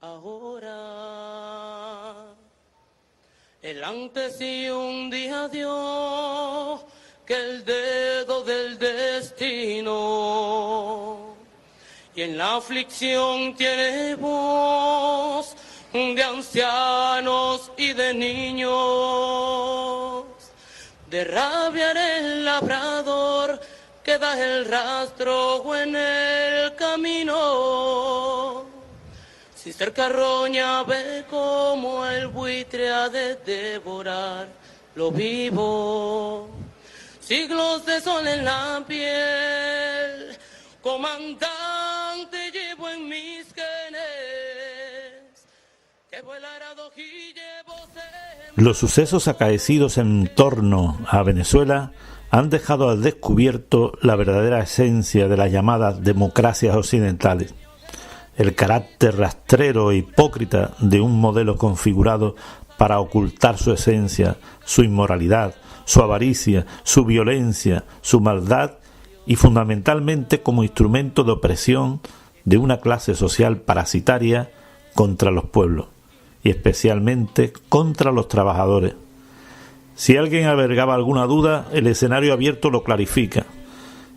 Ahora, el antes y un día dio que el dedo del destino, y en la aflicción tiene voz de ancianos y de niños, de rabia en el labrador que da el rastro en el camino. Si cerca roña ve como el buitre ha de devorar lo vivo. Siglos de sol en la piel, comandante llevo en mis genes, que vuela arado y llevo... Los sucesos acaecidos en torno a Venezuela han dejado al descubierto la verdadera esencia de las llamadas democracias occidentales. El carácter rastrero e hipócrita de un modelo configurado para ocultar su esencia, su inmoralidad, su avaricia, su violencia, su maldad y fundamentalmente como instrumento de opresión de una clase social parasitaria contra los pueblos y especialmente contra los trabajadores. Si alguien albergaba alguna duda, el escenario abierto lo clarifica.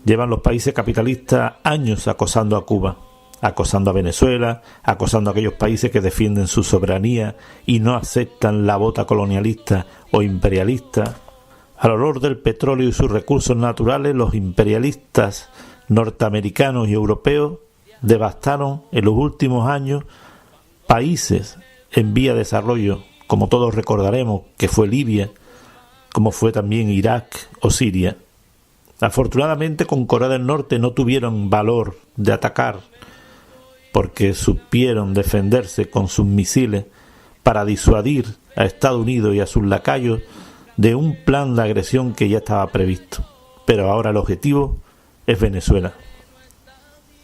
Llevan los países capitalistas años acosando a Cuba, acosando a Venezuela, acosando a aquellos países que defienden su soberanía y no aceptan la bota colonialista o imperialista. Al olor del petróleo y sus recursos naturales, los imperialistas norteamericanos y europeos devastaron en los últimos años países en vía de desarrollo, como todos recordaremos que fue Libia, como fue también Irak o Siria. Afortunadamente con Corea del Norte no tuvieron valor de atacar, porque supieron defenderse con sus misiles para disuadir a Estados Unidos y a sus lacayos de un plan de agresión que ya estaba previsto. Pero ahora el objetivo es Venezuela.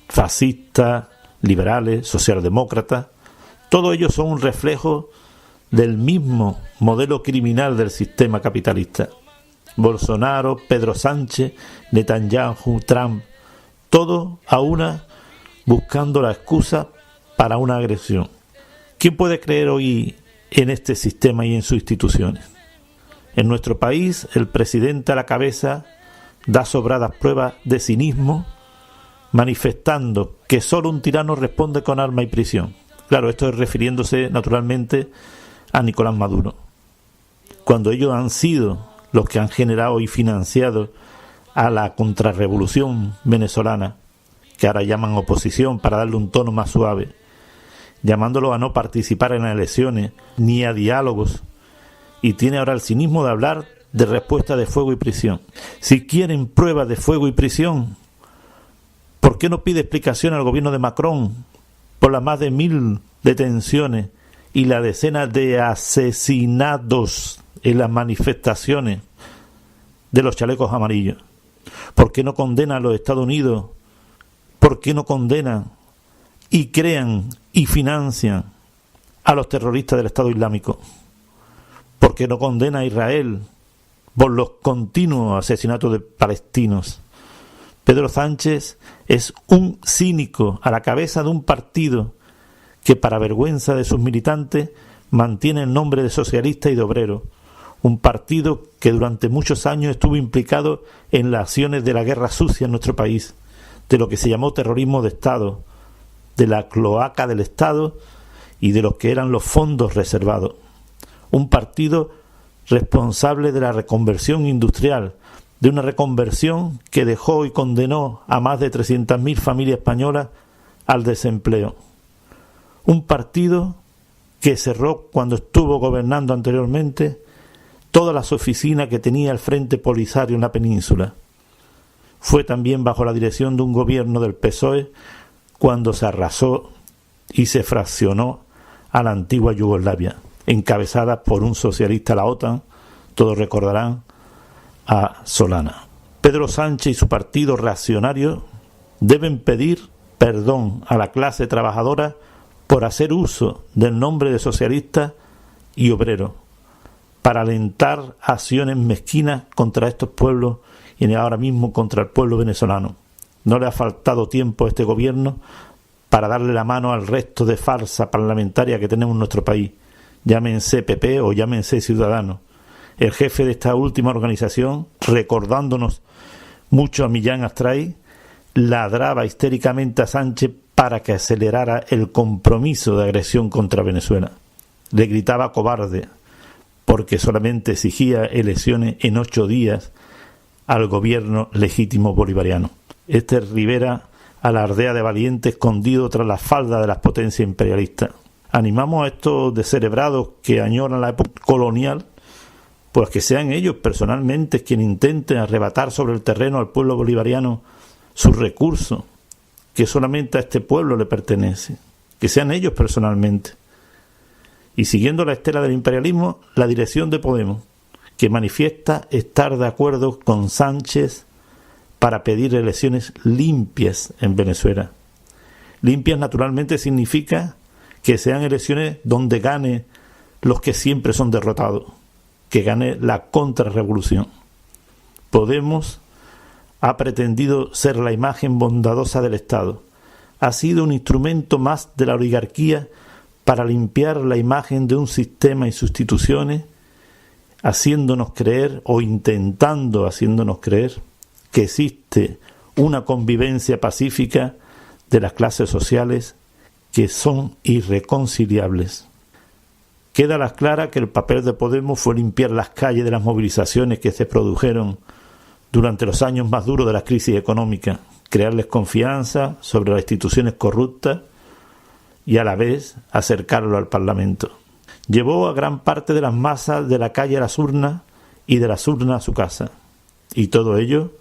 Fascistas, liberales, socialdemócratas, todos ellos son un reflejo del mismo modelo criminal del sistema capitalista. Bolsonaro, Pedro Sánchez, Netanyahu, Trump, todos a una buscando la excusa para una agresión. ¿Quién puede creer hoy en este sistema y en sus instituciones? En nuestro país, el presidente a la cabeza da sobradas pruebas de cinismo, manifestando que solo un tirano responde con arma y prisión. Claro, esto es refiriéndose naturalmente a Nicolás Maduro, cuando ellos han sido los que han generado y financiado a la contrarrevolución venezolana, que ahora llaman oposición para darle un tono más suave, llamándolo a no participar en las elecciones ni a diálogos, y tiene ahora el cinismo de hablar de respuesta de fuego y prisión. Si quieren pruebas de fuego y prisión, ¿por qué no pide explicación al gobierno de Macron por las más de 1000 detenciones y la decena de asesinados en las manifestaciones de los chalecos amarillos? ¿Por qué no condena a los Estados Unidos? ¿Por qué no condenan y crean y financian a los terroristas del Estado Islámico? ¿Por qué no condena a Israel por los continuos asesinatos de palestinos? Pedro Sánchez es un cínico a la cabeza de un partido que, para vergüenza de sus militantes, mantiene el nombre de socialista y de obrero. Un partido que durante muchos años estuvo implicado en las acciones de la guerra sucia en nuestro país, de lo que se llamó terrorismo de Estado, de la cloaca del Estado y de lo que eran los fondos reservados. Un partido responsable de la reconversión industrial, de una reconversión que dejó y condenó a más de 300.000 familias españolas al desempleo. Un partido que cerró, cuando estuvo gobernando anteriormente, todas las oficinas que tenía el Frente Polisario en la península. Fue también bajo la dirección de un gobierno del PSOE cuando se arrasó y se fraccionó a la antigua Yugoslavia, encabezada por un socialista de la OTAN, todos recordarán a Solana. Pedro Sánchez y su partido reaccionario deben pedir perdón a la clase trabajadora por hacer uso del nombre de socialista y obrero, para alentar acciones mezquinas contra estos pueblos y ahora mismo contra el pueblo venezolano. No le ha faltado tiempo a este gobierno para darle la mano al resto de farsa parlamentaria que tenemos en nuestro país, llámense PP o llámense Ciudadanos. El jefe de esta última organización, recordándonos mucho a Millán Astray, ladraba histéricamente a Sánchez para que acelerara el compromiso de agresión contra Venezuela. Le gritaba cobarde, porque solamente exigía elecciones en 8 días al gobierno legítimo bolivariano. Este Rivera alardea de valiente escondido tras la falda de las potencias imperialistas. Animamos a estos descerebrados que añoran la época colonial, pues que sean ellos personalmente quienes intenten arrebatar sobre el terreno al pueblo bolivariano sus recursos, que solamente a este pueblo le pertenece, que sean ellos personalmente. Y siguiendo la estela del imperialismo, la dirección de Podemos, que manifiesta estar de acuerdo con Sánchez para pedir elecciones limpias en Venezuela. Limpias naturalmente significa que sean elecciones donde gane los que siempre son derrotados, que gane la contrarrevolución. Podemos ha pretendido ser la imagen bondadosa del Estado. Ha sido un instrumento más de la oligarquía para limpiar la imagen de un sistema y sus instituciones, haciéndonos creer o intentando haciéndonos creer que existe una convivencia pacífica de las clases sociales que son irreconciliables. Queda a las claras que el papel de Podemos fue limpiar las calles de las movilizaciones que se produjeron durante los años más duros de la crisis económica, crearles confianza sobre las instituciones corruptas y a la vez acercarlo al Parlamento. Llevó a gran parte de las masas de la calle a las urnas y de las urnas a su casa. Y todo ello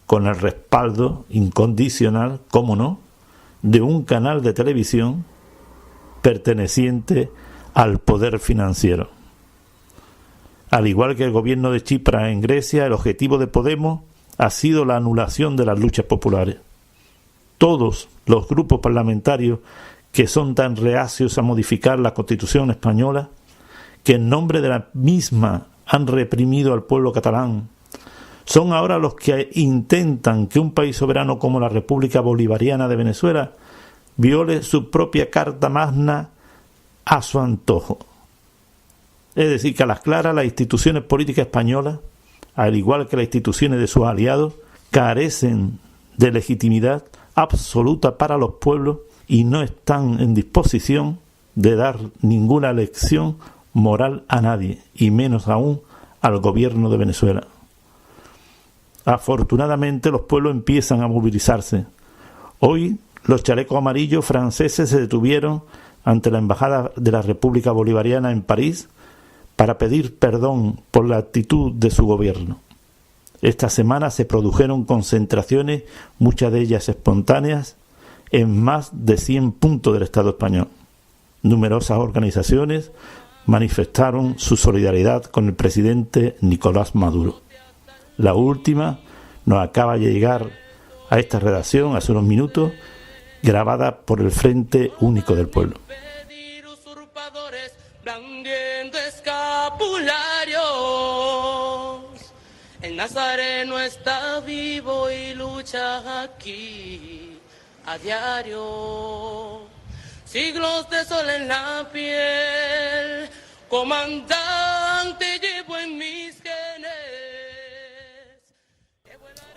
con el respaldo incondicional, cómo no, de un canal de televisión perteneciente al poder financiero. Al igual que el gobierno de Chipre en Grecia, el objetivo de Podemos ha sido la anulación de las luchas populares. Todos los grupos parlamentarios que son tan reacios a modificar la Constitución española, que en nombre de la misma han reprimido al pueblo catalán, son ahora los que intentan que un país soberano como la República Bolivariana de Venezuela viole su propia Carta Magna a su antojo. Es decir, que a las claras las instituciones políticas españolas, al igual que las instituciones de sus aliados, carecen de legitimidad absoluta para los pueblos y no están en disposición de dar ninguna lección moral a nadie, y menos aún al gobierno de Venezuela. Afortunadamente los pueblos empiezan a movilizarse. Hoy los chalecos amarillos franceses se detuvieron ante la Embajada de la República Bolivariana en París para pedir perdón por la actitud de su gobierno. Esta semana se produjeron concentraciones, muchas de ellas espontáneas, en más de 100 puntos del Estado español. Numerosas organizaciones manifestaron su solidaridad con el presidente Nicolás Maduro. La última nos acaba de llegar a esta redacción hace unos minutos, grabada por el Frente Único del Pueblo. El Nazareno está vivo y lucha aquí a diario. Siglos de sol en la piel, comandante, llevo en mis genes.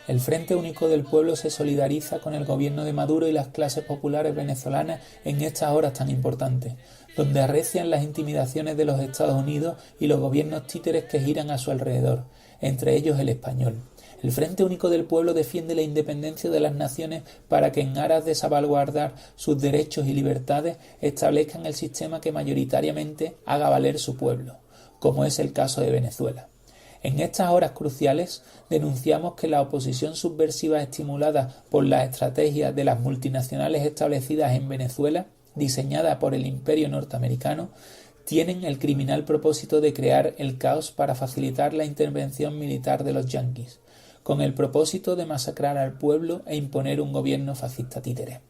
El Frente Único del Pueblo se solidariza con el gobierno de Maduro y las clases populares venezolanas en estas horas tan importantes, donde arrecian las intimidaciones de los Estados Unidos y los gobiernos títeres que giran a su alrededor, entre ellos el español. El Frente Único del Pueblo defiende la independencia de las naciones para que, en aras de salvaguardar sus derechos y libertades, establezcan el sistema que mayoritariamente haga valer su pueblo, como es el caso de Venezuela. En estas horas cruciales denunciamos que la oposición subversiva estimulada por las estrategias de las multinacionales establecidas en Venezuela, diseñada por el imperio norteamericano, tienen el criminal propósito de crear el caos para facilitar la intervención militar de los yanquis, con el propósito de masacrar al pueblo e imponer un gobierno fascista títere.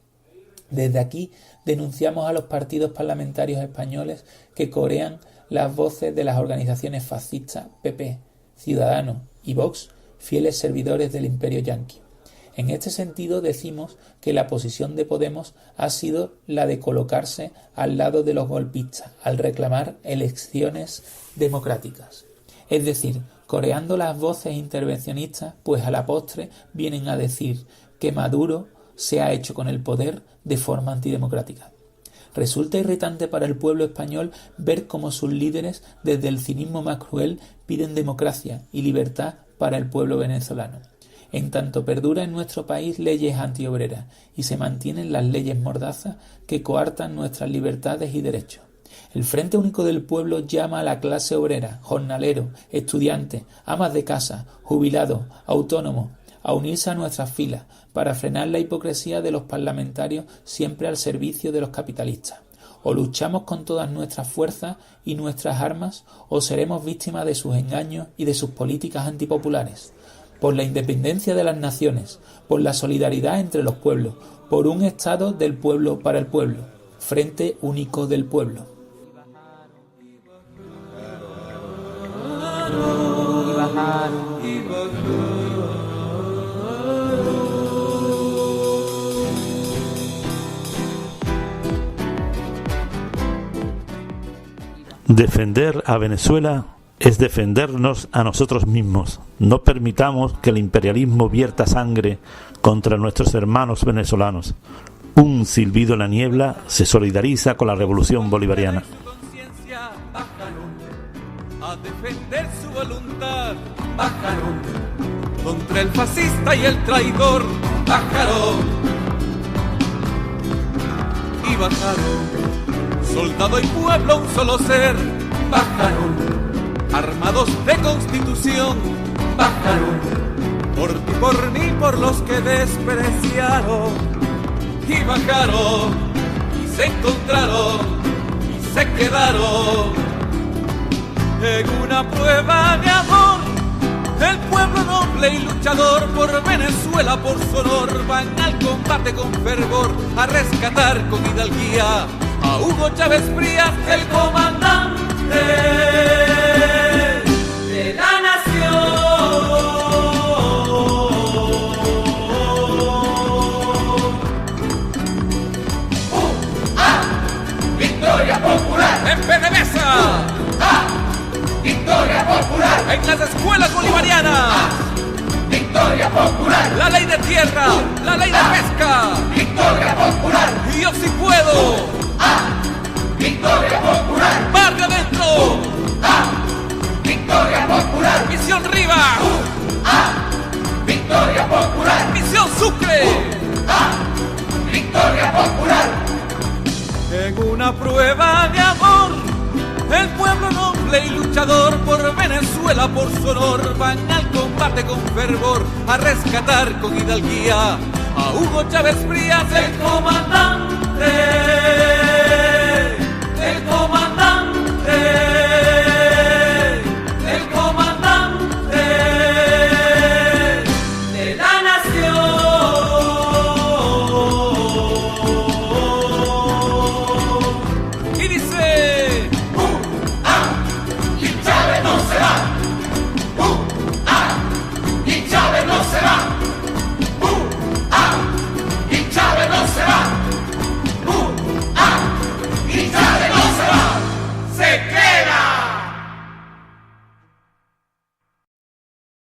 Desde aquí denunciamos a los partidos parlamentarios españoles que corean las voces de las organizaciones fascistas PP, Ciudadanos y Vox, fieles servidores del imperio yanqui. En este sentido decimos que la posición de Podemos ha sido la de colocarse al lado de los golpistas al reclamar elecciones democráticas. Es decir, coreando las voces intervencionistas, pues a la postre vienen a decir que Maduro se ha hecho con el poder de forma antidemocrática. Resulta irritante para el pueblo español ver cómo sus líderes, desde el cinismo más cruel, piden democracia y libertad para el pueblo venezolano. En tanto perdura en nuestro país leyes antiobreras y se mantienen las leyes mordazas que coartan nuestras libertades y derechos. El Frente Único del Pueblo llama a la clase obrera, jornalero, estudiantes, amas de casa, jubilados, autónomos, a unirse a nuestras filas para frenar la hipocresía de los parlamentarios siempre al servicio de los capitalistas. O luchamos con todas nuestras fuerzas y nuestras armas, o seremos víctimas de sus engaños y de sus políticas antipopulares. Por la independencia de las naciones, por la solidaridad entre los pueblos, por un Estado del pueblo para el pueblo, Frente Único del Pueblo. Defender a Venezuela es defendernos a nosotros mismos. No permitamos que el imperialismo vierta sangre contra nuestros hermanos venezolanos. Un silbido en la niebla se solidariza con la revolución bolivariana. A defender su voluntad, bajaron contra el fascista y el traidor, bajaron y bajaron. Soldado y pueblo, un solo ser, bajaron, armados de constitución, bajaron, por ti, por mí, por los que despreciaron, y bajaron, y se encontraron, y se quedaron, en una prueba de amor, el pueblo noble y luchador por Venezuela, por su honor, van al combate con fervor, a rescatar con hidalguía a Hugo Chávez Frías, el comandante de la nación. Victoria popular en PDVSA. Victoria popular en las escuelas bolivarianas. Victoria popular. La ley de tierra, la ley de pesca. Victoria popular. Y yo sí puedo. Victoria popular. Barrio adentro. Victoria popular. Misión Rivas. Victoria popular. Misión Sucre. Victoria popular. En una prueba de amor, el pueblo noble y luchador por Venezuela, por su honor, van al combate con fervor, a rescatar con hidalguía a Hugo Chávez Frías, el comandante